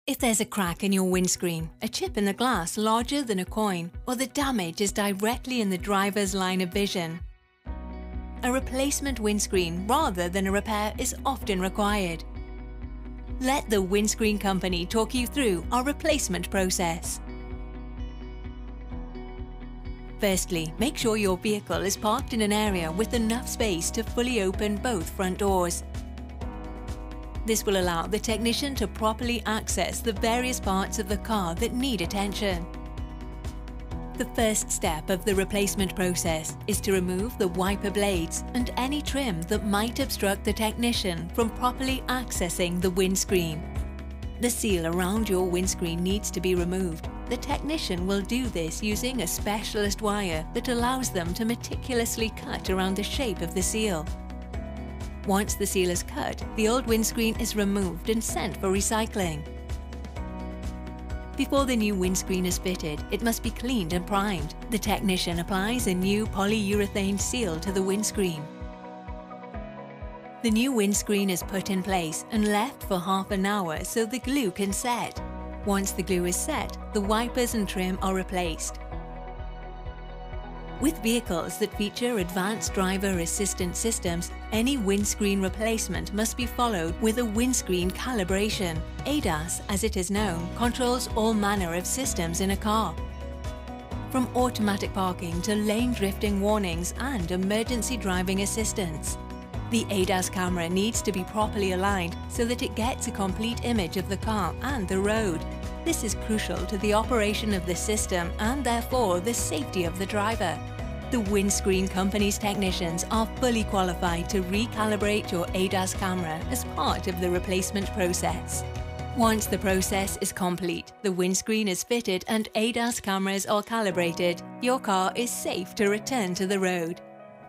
If there's a crack in your windscreen, a chip in the glass larger than a coin, or the damage is directly in the driver's line of vision, a replacement windscreen rather than a repair is often required. Let the Windscreen Company talk you through our replacement process. Firstly, make sure your vehicle is parked in an area with enough space to fully open both front doors. This will allow the technician to properly access the various parts of the car that need attention. The first step of the replacement process is to remove the wiper blades and any trim that might obstruct the technician from properly accessing the windscreen. The seal around your windscreen needs to be removed. The technician will do this using a specialist wire that allows them to meticulously cut around the shape of the seal. Once the seal is cut, the old windscreen is removed and sent for recycling. Before the new windscreen is fitted, it must be cleaned and primed. The technician applies a new polyurethane seal to the windscreen. The new windscreen is put in place and left for half an hour so the glue can set. Once the glue is set, the wipers and trim are replaced. With vehicles that feature advanced driver assistance systems, any windscreen replacement must be followed with a windscreen calibration. ADAS, as it is known, controls all manner of systems in a car, from automatic parking to lane drifting warnings and emergency driving assistance. The ADAS camera needs to be properly aligned so that it gets a complete image of the car and the road. This is crucial to the operation of the system and therefore the safety of the driver. The Windscreen Company's technicians are fully qualified to recalibrate your ADAS camera as part of the replacement process. Once the process is complete, the windscreen is fitted and ADAS cameras are calibrated, your car is safe to return to the road.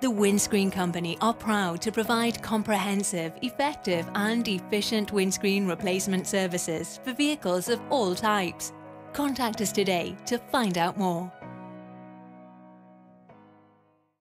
The Windscreen Company are proud to provide comprehensive, effective and efficient windscreen replacement services for vehicles of all types. Contact us today to find out more.